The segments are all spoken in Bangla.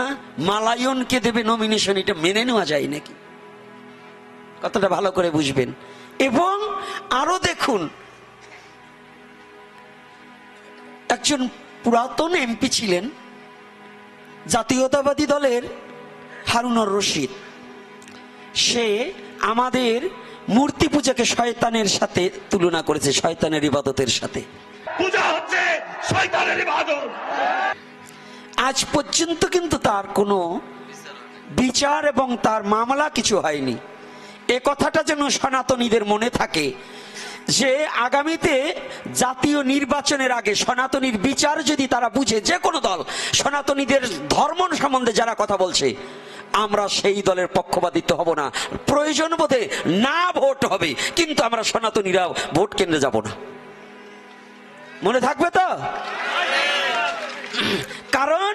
হ্যাঁ, মালায়নকে দেবে নমিনেশন, এটা মেনে নেওয়া যায় নাকি? কথাটা ভালো করে বুঝবেন। এবং আরো দেখুন, একজন পুরাতন এমপি ছিলেন জাতীয়তাবাদী দলের, হারুনুর রশিদ। সে আমাদের মূর্তি পূজাকে শয়তানের সাথে তুলনা করেছে, শয়তানের ইবাদতের সাথে। পূজা হচ্ছে শয়তানের ইবাদত। আজ পর্যন্ত কিন্তু তার কোনো বিচার এবং তার মামলা কিছু হয়নি। এ কথাটা যেন সনাতনীদের মনে থাকে যে আগামীতে জাতীয় নির্বাচনের আগে সনাতনীর বিচার যদি তারা বুঝে, যে কোনো দল সনাতনীদের ধর্ম সম্বন্ধে যারা কথা বলছে, আমরা সেই দলের পক্ষপাতিত্ব হব না। প্রয়োজন বোধে না ভোট হবে, কিন্তু আমরা সনাতনীরা ভোট কেন্দ্রে যাব না। মনে থাকবে তো? কারণ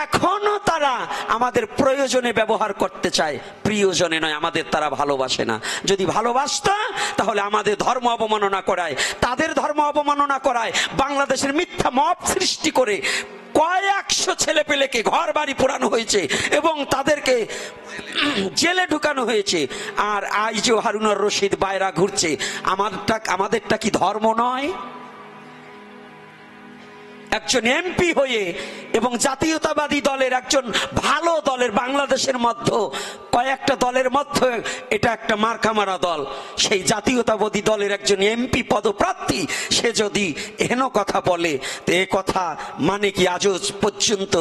এখনো তারা আমাদের প্রয়োজনে ব্যবহার করতে চায়, প্রিয়জনে নয়। আমাদের তারা ভালোবাসে না। যদি ভালোবাসতো তাহলে আমাদের ধর্ম অবমাননা করায়, তাদের ধর্ম অবমাননা করায়, বাংলাদেশের মিথ্যা মব সৃষ্টি করে কয়েকশো ছেলে পেলেকে ঘর বাড়ি পোড়ানো হয়েছে এবং তাদেরকে জেলে ঢুকানো হয়েছে। আর আজ যে হারুনুর রশিদ বাইরা ঘুরছে, আমাদেরটা কি ধর্ম নয়? একজন এমপি হয়ে এবং জাতীয়তাবাদী দলের একজন ভালো দলের, বাংলাদেশের মধ্যে কয়েকটা দলের মধ্যে এটা একটা মার্কামারা দল, সেই জাতীয়তাবাদী দলের একজন এমপি পদপ্রার্থী, সে যদি হেন কথা বলে, তো এ কথা মানে কি আজও পর্যন্ত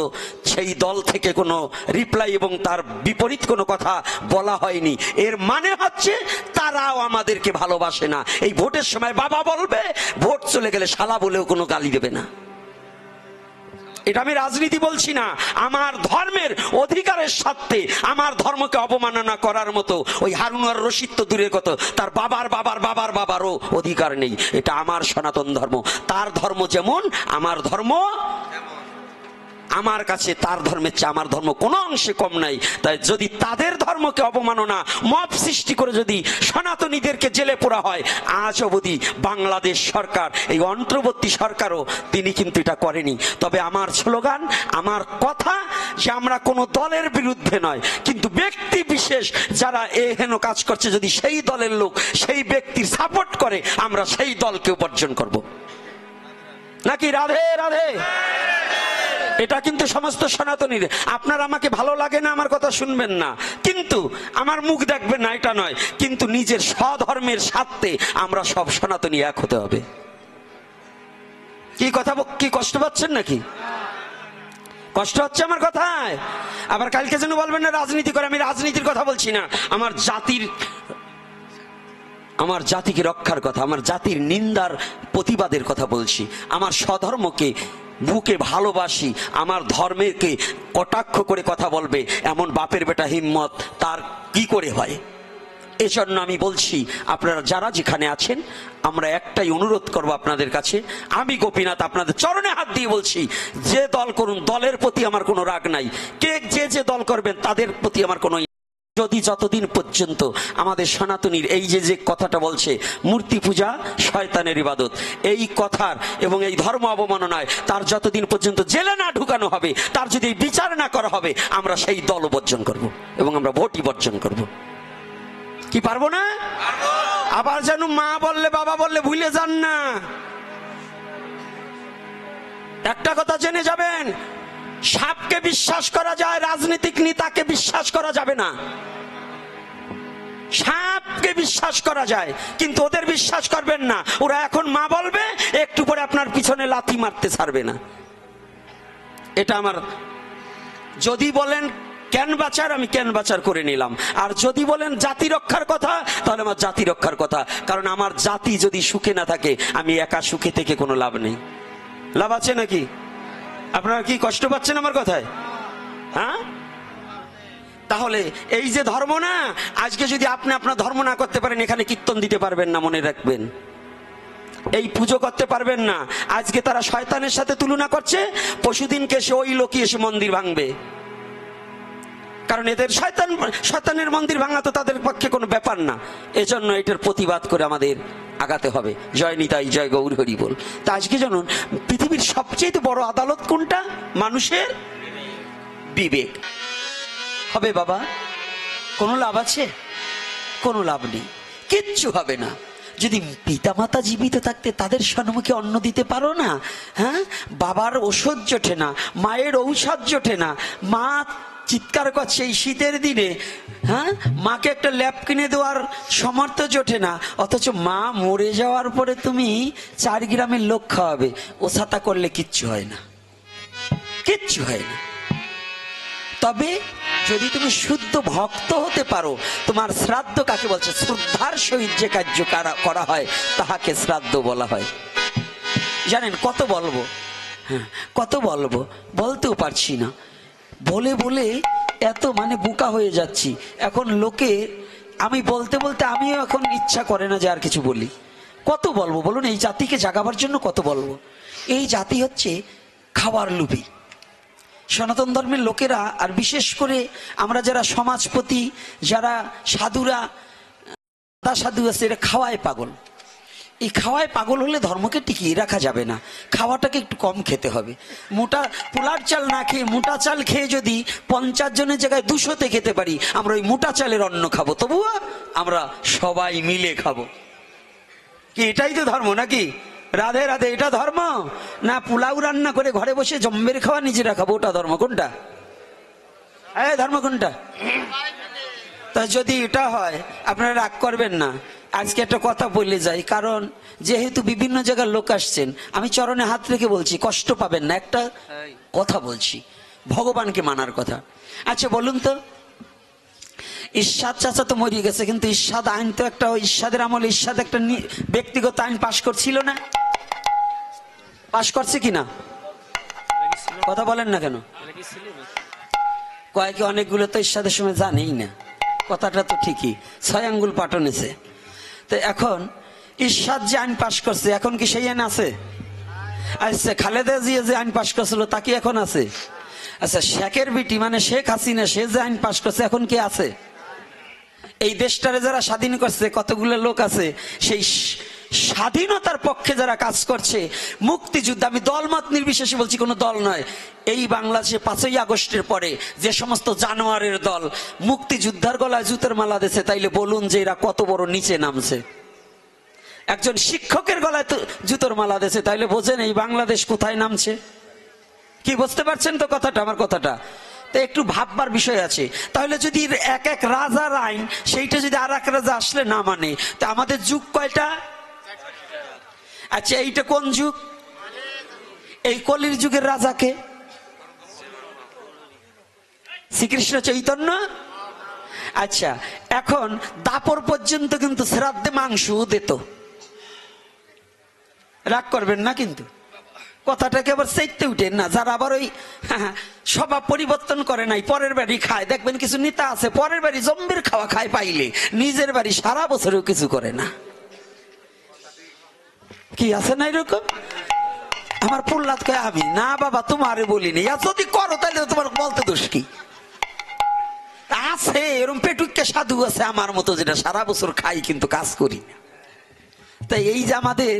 সেই দল থেকে কোনো রিপ্লাই এবং তার বিপরীত কোনো কথা বলা হয়নি। এর মানে হচ্ছে তারাও আমাদেরকে ভালোবাসে না। এই ভোটের সময় বাবা বলবে, ভোট চলে গেলে শালা বলেও কোনো গালি দেবে না। এটা আমি রাজনীতি বলছি না, আমার ধর্মের অধিকারের স্বার্থে আমার ধর্মকে অবমাননা করার মতো ওই হারুনুর রশিদ তো দূরের কথা, তার বাবার বাবার বাবার বাবারও অধিকার নেই। এটা আমার সনাতন ধর্ম, তার ধর্ম যেমন আমার ধর্ম, আমার কাছে তার ধর্মের চেয়ে আমার ধর্ম কোনো অংশে কম নাই। তাই যদি তাদের ধর্মকে অবমাননা মব সৃষ্টি করে যদি সনাতনীদেরকে জেলে পোড়া হয়, আজ অবধি বাংলাদেশ সরকার, এই অন্তর্বর্তী সরকারও তিনি কিন্তু এটা করেনি। তবে আমার স্লোগান, আমার কথা যে আমরা কোনো দলের বিরুদ্ধে নয়, কিন্তু ব্যক্তি বিশেষ যারা এহেন কাজ করছে, যদি সেই দলের লোক সেই ব্যক্তির সাপোর্ট করে, আমরা সেই দলকে বর্জন করব। নাকি? রাধে রাধে। এটা কিন্তু সমস্ত সনাতনীর। আপনার আমাকে ভালো লাগে না, আমার কথা শুনবেন না, কিন্তু আমার মুখ দেখবেন না, এটা নয়, কিন্তু নিজের স্বধর্মের স্বার্থে আমরা সব সনাতনী এক হতে হবে। কি কথা, কি কষ্ট পাচ্ছেন নাকি? কষ্ট হচ্ছে আমার কথায়? আবার কালকে যেন বলবেন না রাজনীতি করে। আমি রাজনীতির কথা বলছি না, আমার জাতিকে রক্ষার কথা, আমার জাতির নিন্দার প্রতিবাদের কথা বলছি। আমার স্বধর্মকে বুকে ভালোবাসি, আমার ধর্মকে কটাক্ষ করে কথা বলবে এমন বাপের বেটা হিম্মত তার কি করে হয়? এজন্য আমি বলছি, আপনারা যারা যেখানে আছেন, আমরা একটাই অনুরোধ করব আপনাদের কাছে। আমি গোপীনাথ আপনাদের চরণে হাত দিয়ে বলছি, যে দল করুন, দলের প্রতি আমার কোনো রাগ নাই। কে যে দল করবেন তাদের প্রতি আমার কোনো, যদি যতদিন পর্যন্ত আমাদের সনাতনীর এই যে কথাটা বলছে মূর্তি পূজা শয়তানের ইবাদত, এই কথার এবং এই ধর্ম অবমাননায় তার যতদিন পর্যন্ত জেলে না ঢুকানো হবে, তার যদি বিচার না করা হবে, আমরা সেই দল বর্জন করব এবং আমরা ভোটই বর্জন করব। কি পারবো না? আবার যেন মা বললে বাবা বললে ভুলে যান না। একটা কথা জেনে যাবেন, সাপকে বিশ্বাস করা যায়, রাজনৈতিক নেতাকে বিশ্বাস করা যাবে না। সাপকে বিশ্বাস করা যায়, কিন্তু ওদের বিশ্বাস করবেন না। ওরা এখন মা বলবে, একটু পরে আপনার পিছনে লাথি মারতে ছাড়বে না। এটা আমার, যদি বলেন কেন বাঁচার, আমি কেন বাঁচার করে নিলাম। আর যদি বলেন জাতি রক্ষার কথা, তাহলে আমার জাতি রক্ষার কথা। কারণ আমার জাতি যদি সুখে না থাকে, আমি একা সুখে থেকে কোনো লাভ নেই। লাভ আছে নাকি? আপনারা কি কষ্ট পাচ্ছেন আমার কথায়? হ্যাঁ, তাহলে এই যে ধর্ম না, আজকে যদি আপনি আপনার ধর্ম না করতে পারেন, এখানে কীর্তন দিতে পারবেন না, মনে রাখবেন। এই পুজো করতে পারবেন না। আজকে তারা শয়তানের সাথে তুলনা করছে, পশুদিনকে এসে ওই লোকই এসে মন্দির ভাঙবে। কারণ এদের শয়তানের মন্দির ভাঙা তো তাদের পক্ষে কোনো ব্যাপার না। এজন্য এটার প্রতিবাদ করে আমাদের আগাতে হবে। জয় নিতাই, জয় গৌর হরি বল। তা আজকে জানুন, পৃথিবীর সবচেয়ে বড় আদালত কোনটা? মানুষের বিবেক। হবে বাবা? কোনো লাভ আছে? কোনো লাভ নেই, কিচ্ছু হবে না। যদি পিতামাতা জীবিত থাকতে তাদের সম্মুখে অন্ন দিতে পারো না, হ্যাঁ, বাবার ওষুধ জোটে না, মায়ের ঔষধ জোটে না, মা চিৎকার করছে এই শীতের দিনে, হ্যাঁ, মাকে একটা ল্যাপ কিনে দেওয়ার সামর্থ্য জোটে না, অথচ মা মরে যাওয়ার পরে তুমি 4 গ্রামের লোক খাওয়াবে, ও ছাতা করলে কিচ্ছু হয় না, কিচ্ছু হয় না। তবে যদি তুমি শুদ্ধ ভক্ত হতে পারো, তোমার শ্রাদ্ধ কাকে বলছে? শ্রদ্ধার সহিত যে কার্য করা হয় তাহাকে শ্রাদ্ধ বলা হয়। জানেন কত বলবো, হ্যাঁ কত বলবো, বলতেও পারছি না, বলে বলে এত মানে বোকা হয়ে যাচ্ছি এখন। লোকে আমি বলতে বলতে আমিও এখন ইচ্ছা করে না যে আর কিছু বলি। কত বলবো বলুন? এই জাতিকে জাগাবার জন্য কত বলবো? এই জাতি হচ্ছে খাবার লোভী। সনাতন ধর্মের লোকেরা, আর বিশেষ করে আমরা যারা সমাজপতি, যারা সাধুরা, সাধু আছে, এরা খাওয়ায় পাগল। এই খাওয়ায় পাগল হলে ধর্মকে টিকিয়ে রাখা যাবে না। খাওয়াটাকে একটু কম খেতে হবে। মোটা পোলার চাল না খেয়ে মোটা চাল খেয়ে যদি 50 জনের জায়গায় 200-তে খেতে পারি, আমরা ওই মোটা চালের অন্ন খাবো, তবুও আমরা সবাই মিলে খাবো। কি এটাই তো ধর্ম নাকি? রাধে রাধে, এটা ধর্ম? না পোলাও রান্না করে ঘরে বসে জম্বের খাওয়া নিজেরা খাবো, ওটা ধর্ম? কোনটা ধর্ম কোনটা? তা যদি এটা হয় আপনারা রাগ করবেন না, আজকে একটা কথা বলে যাই, কারণ যেহেতু বিভিন্ন জায়গার লোক আসছেন, আমি চরণে হাত রেখে বলছি, কষ্ট পাবেন না, একটা কথা বলছি, ভগবানকে মানার কথা। আচ্ছা বলুন তো, ইরশাদ চাচা তো মরিয়ে গেছে, কিন্তু ইরশাদ আইন তো একটা, ইরশাদের আমলে ইরশাদ একটা ব্যক্তিগত আইন পাশ করছিল না? পাশ করছে কিনা? কথা বলেন না কেন? কয়েকে অনেকগুলো তো ইরশাদের সময় জানেই না। কথাটা তো ঠিকই, 6 আঙ্গুল পাটনেছে। তো এখন ইরশাদ যে আইন পাশ করছে, এখন কি সেই আইন আছে? আচ্ছা খালেদা জিয়া যে আইন পাশ করছিল তা কি এখন আছে? আচ্ছা শেখের বিটি মানে শেখ হাসিনা, সে যে আইন পাশ করছে এখন কি আছে? এই দেশটারে যারা স্বাধীন করছে কতগুলো লোক আছে, সেই স্বাধীনতার পক্ষে যারা কাজ করছে, মুক্তিযুদ্ধ, আমি দলমত নির্বিশেষে বলছি, কোনো দল নয়, এই বাংলাদেশে 5ই আগস্টের পরে যে সমস্ত জানোয়ারের দল মুক্তিযুদ্ধার গলায় জুতোর মালা দিয়েছে, তাইলে বলুন যে এরা কত বড় নিচে নামছে। একজন শিক্ষকের গলায় তো জুতোর মালা দিয়েছে, তাইলে বোঝেন এই বাংলাদেশ কোথায় নামছে। কি বুঝতে পারছেন তো কথাটা, আমার কথাটা? তো একটু ভাববার বিষয় আছে। তাহলে যদি এক এক রাজার আইন, সেইটা যদি আর এক রাজা আসলে না মানে, তো আমাদের যুগ কয়টা? আচ্ছা এইটা কোন যুগ? এই কলির যুগের রাজাকে শ্রীকৃষ্ণ চৈতন্য। আচ্ছা এখন দাপর পর্যন্ত কিন্তু শ্রাদ্ধে মাংস দিত, রাগ করবেন না কিন্তু, কথাটাকে আবার চাইতে উঠেন না। যারা আবার ওই স্বভাব পরিবর্তন করে নাই, পরের বাড়ি খায়, দেখবেন কিছু নেতা আছে পরের বাড়ি জম্বির খাওয়া খায় পাইলে, নিজের বাড়ি সারা বছরেও কিছু করে না। কি আছে না এরকম? আমার প্রহ্লাদ কয় আমি না বাবা তোমারে বলিনি, যদি করো তাহলে তোমার বলতে দোষ কি আছে? এরকম পেটুককে সাধু আছে আমার মতো, যেটা সারা বছর খাই কিন্তু কাজ করি না। তাই এই যে আমাদের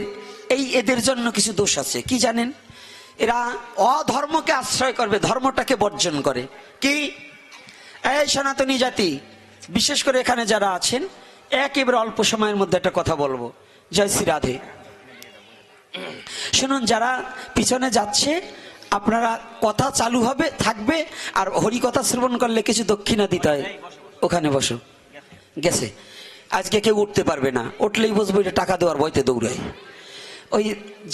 এদের জন্য কিছু দোষ আছে, কি জানেন? এরা অধর্মকে আশ্রয় করবে, ধর্মটাকে বর্জন করে। কি এই সনাতনী জাতি, বিশেষ করে এখানে যারা আছেন, একেবারে অল্প সময়ের মধ্যে একটা কথা বলবো। জয় শ্রী রাধে। শুনুন, যারা পিছনে যাচ্ছে আপনারা কথা চালু হবে থাকবে, আর হরি কথা শ্রবণ করলে কিছু দক্ষিণা দিতে হয়। ওখানে বসো, গেছে। আজকে কেউ উঠতে পারবে না, উঠলেই বুঝবো এটা টাকা দেওয়ার ভয়তে দৌড়ায়। ওই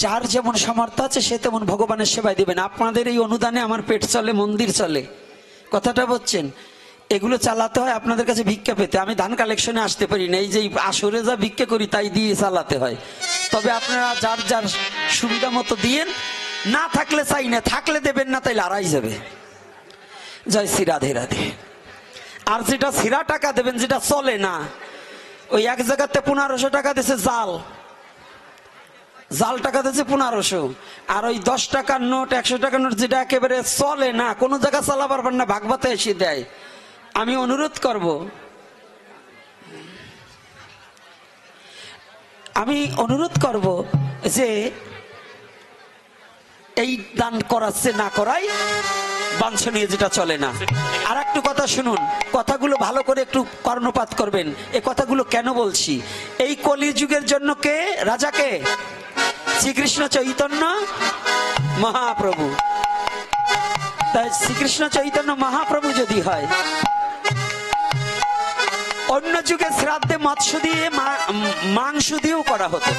যার যেমন সামর্থ্য আছে সে তেমন ভগবানের সেবায় দিবেন। আপনাদের এই অনুদানে আমার পেট চলে, মন্দির চলে, কথাটা বলছেন। এগুলো চালাতে হয় আপনাদের কাছে ভিক্ষা পেতে। আমি ধান কালেকশনে আসতে পারি না, এই যে আসরে যা ভিক্ষা করি তাই দিয়ে চালাতে হয়। তবে আপনারা যার যার সুবিধা মতো দিয়েন, না থাকলে চাই না, থাকলে দেবেন না, তাইলে আড়াই যাবে। জয় শ্রী রাধে রাধে। আর যেটা ছিঁড়া টাকা দেবেন, যেটা চলে না, ওই এক জায়গাতে 1500 টাকা দিয়েছে জাল, জাল টাকা দিয়েছে 1500, আর ওই 10 টাকার নোট 100 টাকার নোট যেটা একেবারে চলে না, কোনো জায়গা চালাবার পার না, ভাগবতে এসে দেয়। আমি অনুরোধ করব যে এই দান করাচ্ছে না করাই বাঞ্ছনীয় যেটা চলে না। আর একটু কথা শুনুন, কথাগুলো ভালো করে একটু কর্ণপাত করবেন। এই কথাগুলো কেন বলছি? এই কলির যুগের জন্য কে রাজা? কে? শ্রীকৃষ্ণ চৈতন্য মহাপ্রভু। তাই শ্রীকৃষ্ণ চৈতন্য মহাপ্রভু যদি হয়, অন্য যুগে শ্রাদ্ধে মৎস্য দিয়ে মাংস দিয়েও করা হতো,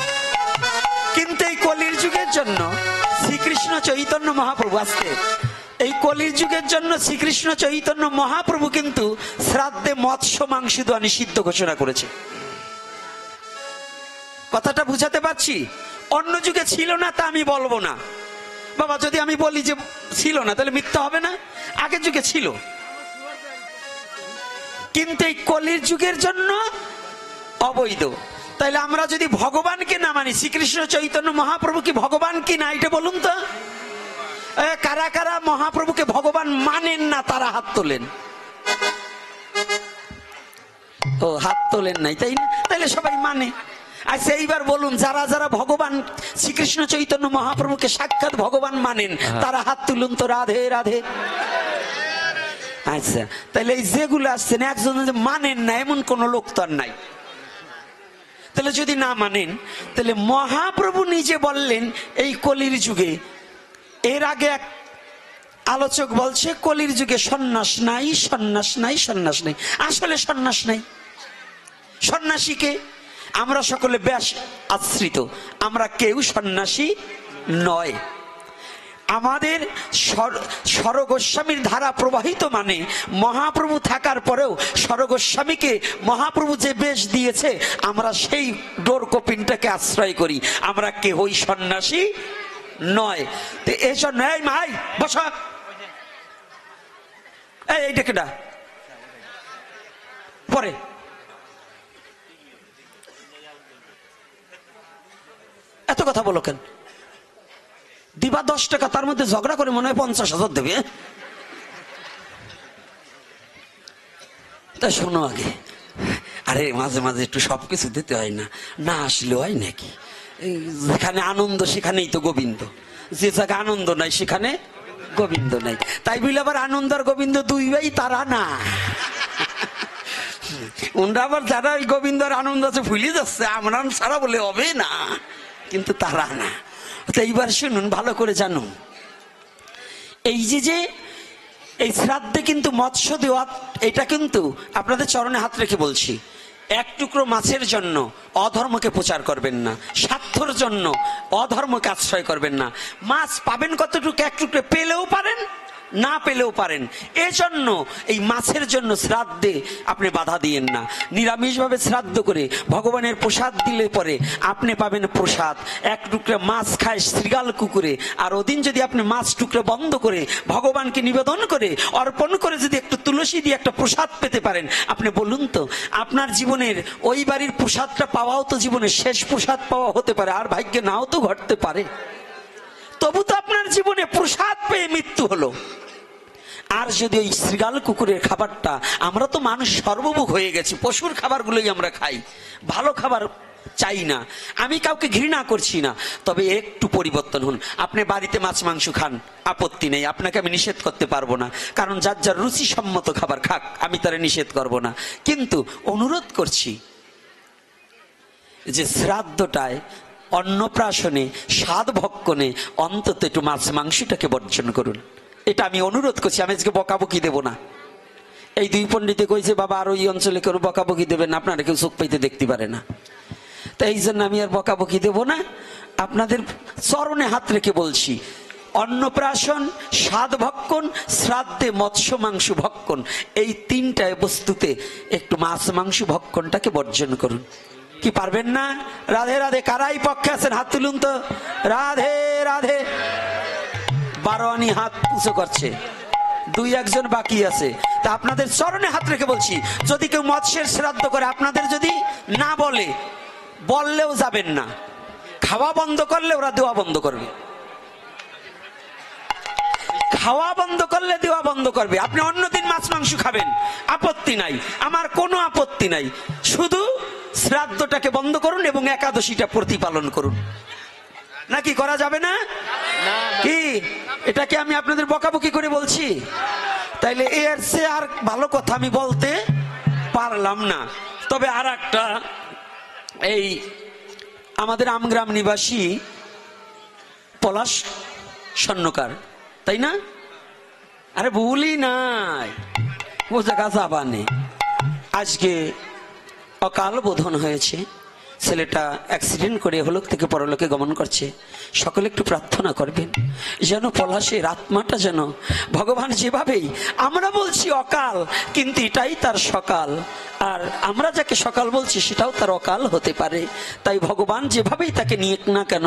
কিন্তু এই কলির যুগের জন্য শ্রীকৃষ্ণ চৈতন্য মহাপ্রভু আসতে, এই কলির যুগের জন্য শ্রীকৃষ্ণ চৈতন্য মহাপ্রভু কিন্তু শ্রাদ্ধে মৎস্য মাংস দেওয়া নিষিদ্ধ ঘোষণা করেছে। কথাটা বুঝাতে পারছি? অন্য যুগে ছিল না তা আমি বলবো না বাবা। যদি আমি বলি যে ছিল না তাহলে মিথ্যা হবে না? আগের যুগে ছিল, কিন্তু এই কলির যুগের জন্য অবৈধ। তাইলে আমরা যদি ভগবানকে না মানি, শ্রীকৃষ্ণ চৈতন্য মহাপ্রভু কি ভগবান কি না এটা বলুন তো? কারা কারা মহাপ্রভুকে ভগবান মানেন না তারা হাত তোলেন। ও, হাত তোলেন নাই, তাই না? তাইলে সবাই মানে। আচ্ছা এইবার বলুন, যারা যারা ভগবান শ্রীকৃষ্ণ চৈতন্য মহাপ্রভুকে সাক্ষাৎ ভগবান মানেন তারা হাত তুলুন তো। রাধে রাধে। আচ্ছা, তাহলে এই যেগুলো আসছেন একজন মানেন না এমন কোন লোক তো আর নাই। তাহলে যদি না মানেন, তাহলে মহাপ্রভু নিজে বললেন এই কলির যুগে, এর আগে এক আলোচক বলছে কলির যুগে সন্ন্যাস নাই, সন্ন্যাস নাই, সন্ন্যাস নাই। আসলে সন্ন্যাস নাই। সন্ন্যাসীকে আমরা সকলে ব্যাস আশ্রিত, আমরা কেউ সন্ন্যাসী নয়। আমাদের স্বরগোস্বামীর ধারা প্রবাহিত, মানে মহাপ্রভু থাকার পরেও স্বরগোস্বামীকে মহাপ্রভু যে বেশ দিয়েছে আমরা সেই ডোর কপিনটাকে আশ্রয় করি। আমরা কেউই সন্ন্যাসী নয়। তো এই জন্য এই মাই বসা, এই ডেকেটা পরে এত কথা বলো কেন? দিবা 10 টাকা, তার মধ্যে ঝগড়া করে মনে হয় 50,000 দেবে। তা শোনো আগে, আরে মাঝে মাঝে একটু সবকিছু দিতে হয় না? না আসলে হয় নাকি? যেখানে আনন্দ সেখানেই তো গোবিন্দ, যে জায়গায় আনন্দ নাই সেখানে গোবিন্দ নাই। তাই বলে আবার আনন্দ আর গোবিন্দ দুই ভাই তারা না। ওরা আবার যারা ওই গোবিন্দ আর আনন্দ আছে ভুলে যাচ্ছে, আমরা সারা বলে হবে না, কিন্তু তারা না। তো এইবার শুনুন, ভালো করে জানুন, এই যে এই শ্রাদ্ধে কিন্তু মৎস্য দেওয়া, এটা কিন্তু আপনাদের চরণে হাত রেখে বলছি, এক টুকরো মাছের জন্য অধর্মকে প্রচার করবেন না, স্বার্থর জন্য অধর্মকে আশ্রয় করবেন না। মাছ পাবেন কতটুকু, এক টুকরো পেলেও পারেন, না পেলেও পারেন। এজন্য এই মাছের জন্য শ্রাদ্ধে আপনি বাধা দিয়েন না। নিরামিষভাবে শ্রাদ্ধ করে ভগবানের প্রসাদ দিলে পরে আপনি পাবেন প্রসাদ। এক টুকরা মাছ খায় শৃগাল কুকুরে, আর ওদিন যদি আপনি মাছ টুকরো বন্ধ করে ভগবানকে নিবেদন করে অর্পণ করে যদি একটু তুলসী দিয়ে একটা প্রসাদ পেতে পারেন, আপনি বলুন তো আপনার জীবনের ওই বাড়ির প্রসাদটা পাওয়াও তো জীবনের শেষ প্রসাদ পাওয়া হতে পারে, আর ভাগ্যে নাও তো ঘটতে পারে। তবু তো আপনার জীবনে প্রসাদ পেয়ে মৃত্যু হলো। আর যদি ওই শৃগাল কুকুরের খাবারটা, আমরা তো মানুষ সর্বভোগ হয়ে গেছি, পশুর খাবারগুলোই আমরা খাই, ভালো খাবার চাই না। আমি কাউকে ঘৃণা করছি না, তবে একটু পরিবর্তন হন। আপনি বাড়িতে মাছ মাংস খান, আপত্তি নেই, আপনাকে আমি নিষেধ করতে পারবো না, কারণ যার যার রুচিসম্মত খাবার খাক, আমি তারা নিষেধ করব না। কিন্তু অনুরোধ করছি যে শ্রাদ্ধটায়, অন্নপ্রাশনে, স্বাদ ভক্ষণে অন্তত একটু মাছ মাংসটাকে বর্জন করুন। এটা আমি অনুরোধ করছি। আমি আজকে বকাবকি দেব না। এই দুই পণ্ডিতে কইছে বাবা আর ওই অঞ্চলে কেউ বকাবকি দেবেন, আপনারা কেউ চোখ পাইতে দেখতে পারে না, তাই এই জন্য আমি আর বকাবকি দেব না। আপনাদের চরণে হাত রেখে বলছি, অন্নপ্রাশন, স্বাদ ভক্ষণ, শ্রাদ্ধে মৎস্য মাংস ভক্ষণ, এই তিনটায় বস্তুতে একটু মাছ মাংস ভক্ষণটাকে বর্জন করুন। কি পারবেন না? রাধে রাধে। কারাই পক্ষে আছেন হাত তুলুন তো। রাধে রাধে। 12 আনি হাত উঁচু করছে, 2-1 বাকি আছে। তা আপনাদের চরণে হাত রেখে বলছি, যদি কেউ মৎস্যের শ্রাদ্ধ করে, আপনাদের যদি না বলে, বললেও যাবেন না। খাওয়া বন্ধ করলে ওরা দেওয়া বন্ধ করবে, খাওয়া বন্ধ করলে দেওয়া বন্ধ করবে। আপনি অন্যদিন মাছ মাংস খাবেন, আপত্তি নাই, আমার কোনো আপত্তি নাই। শুধু শ্রাদ্ধটাকে বন্ধ করুন এবং একাদশীটা প্রতিপালন করুন। নাকি করা যাবে না? কি এটাকে আমি আপনাদের বকাবকি করে বলছি? তাইলে এর সে আর ভালো কথা আমি বলতে পারলাম না। তবে আর একটা, এই আমাদের আমগ্রাম নিবাসী পলাশ স্বর্ণকার, তাই না? আরে ভুলই নাই, ও জায়গা যাবানে। আজকে অকাল বোধন হয়েছে, ছেলেটা অ্যাক্সিডেন্ট করে হলক থেকে পরলোকে গমন করছে। সকলে একটু প্রার্থনা করবেন যেন পলাশের আত্মাটা যেন ভগবান যেভাবেই, আমরা বলছি অকাল কিন্তু এটাই তার সকাল, আর আমরা যাকে সকাল বলছি সেটাও তার অকাল হতে পারে। তাই ভগবান যেভাবেই তাকে নিয়ে না কেন,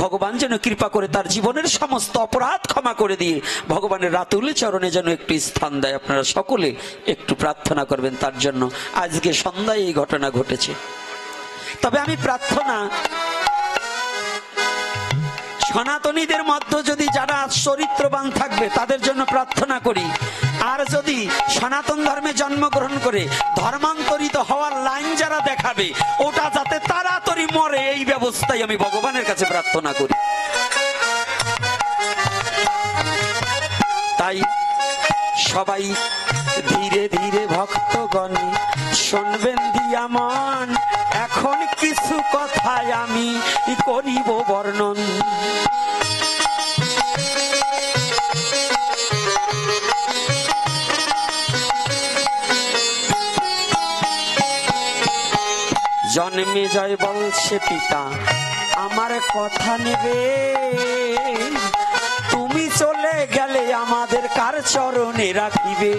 ভগবান যেন কৃপা করে তার জীবনের সমস্ত অপরাধ ক্ষমা করে দিয়ে ভগবানের রাতুল চরণে যেন একটু স্থান দেয়। আপনারা সকলে একটু প্রার্থনা করবেন তার জন্য। আজকে সন্ধ্যায় এই ঘটনা ঘটেছে। তবে আমি প্রার্থনা সনাতনীদের মধ্যে যদি যারা চরিত্রবান থাকবে তাদের জন্য প্রার্থনা করি, আর যদি সনাতন ধর্মে জন্মগ্রহণ করে ধর্মান্তরিত হওয়ার লাইন যারা দেখাবে ওটা যাতে তাড়াতাড়ি মরে, এই ব্যবস্থাই আমি ভগবানের কাছে প্রার্থনা করি। তাই সবাই ধীরে ধীরে ভক্তগণ শুনবেন দিয়া মন, এখন কিছু কথায় আমি করিব বর্ণন। জন্মে জয় বলছে পিতা আমার কথা নেবে, তুমি চলে গেলে আমাদের কার চরণে রাখিবে।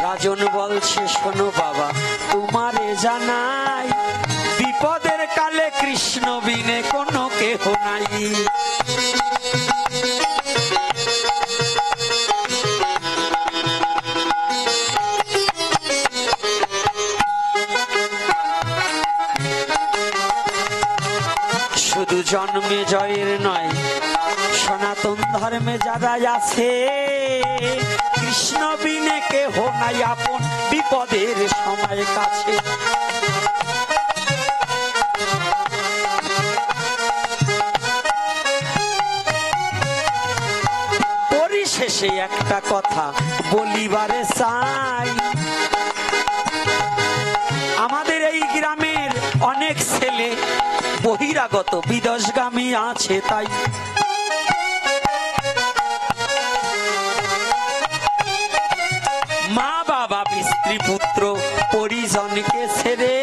রাজন বলছে শোনো বাবা তোমারে জানাই, বিপদের কালে কৃষ্ণ বিনে কোনো কেহ নাই। শুধু জন্মে জয়ের নয়, সনাতন ধর্মে যারা আছে কৃষ্ণ বিনে কেহ নাই আপন, বিপদের সময় কাছে। পরিশেষে একটা কথা বলিবারে চাই, আমাদের এই গ্রামের অনেক ছেলে বহিরাগত বিদেশগামী আছে, তাই মা বাবা স্ত্রী পুত্র পরিজনকে ছেড়ে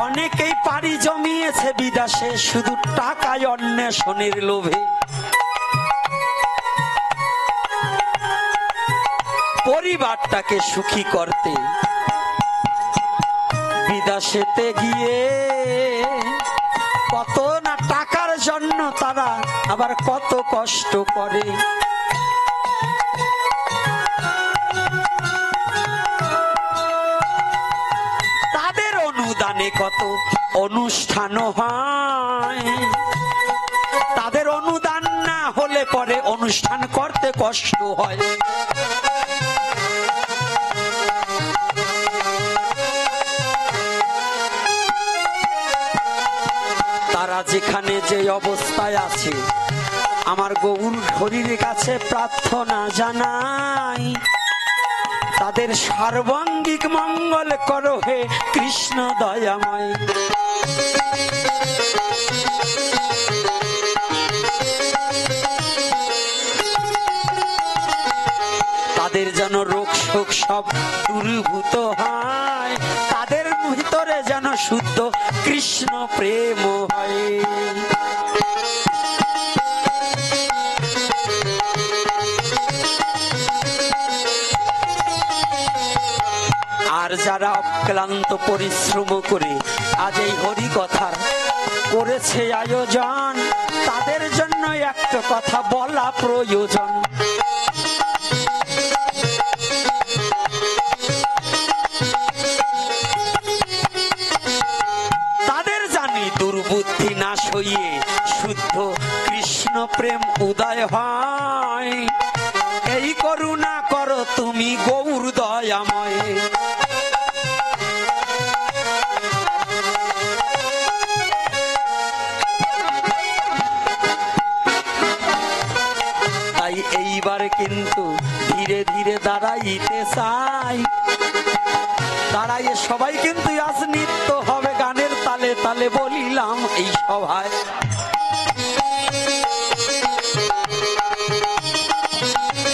অনেকেই পাড়ি জমিয়েছে বিদেশে শুধু টাকায় অন্বেষণের লোভে। পরিবারটাকে সুখী করতে বিদেশেতে গিয়ে কত না টাকার জন্য তারা আবার কত কষ্ট করে। তাদের অনুদানে কত অনুষ্ঠান হয়, তাদের অনুদান না হলে পরে অনুষ্ঠান করতে কষ্ট হয়। তারা যেখানে যে অবস্থায় আছে আমার গৌর হরির কাছে প্রার্থনা জানাই, তাদের সর্বাঙ্গিক মঙ্গল করো হে কৃষ্ণ দয়াময়। তাদের যেন রোগ শোক সব দূরীভূত হয়, তাদের ভিতরে যেন শুদ্ধ কৃষ্ণ প্রেম হয়। আর যারা অক্লান্ত পরিশ্রম করে আজ এই হরি কথার করেছে আয়োজন, তাদের জন্য একটা কথা বলা প্রয়োজন। তাদের জানি দুর্বুদ্ধি নাশ হইয়ে প্রেম উদয় হয়, এই করুণা করো তুমি গৌর দয়াময়। তাই এইবার কিন্তু ধীরে ধীরে দাঁড়াইতে চাই, দাঁড়াইয়ে সবাই কিন্তু আজ নৃত্য হবে গানের তালে তালে বলিলাম এই সভায়।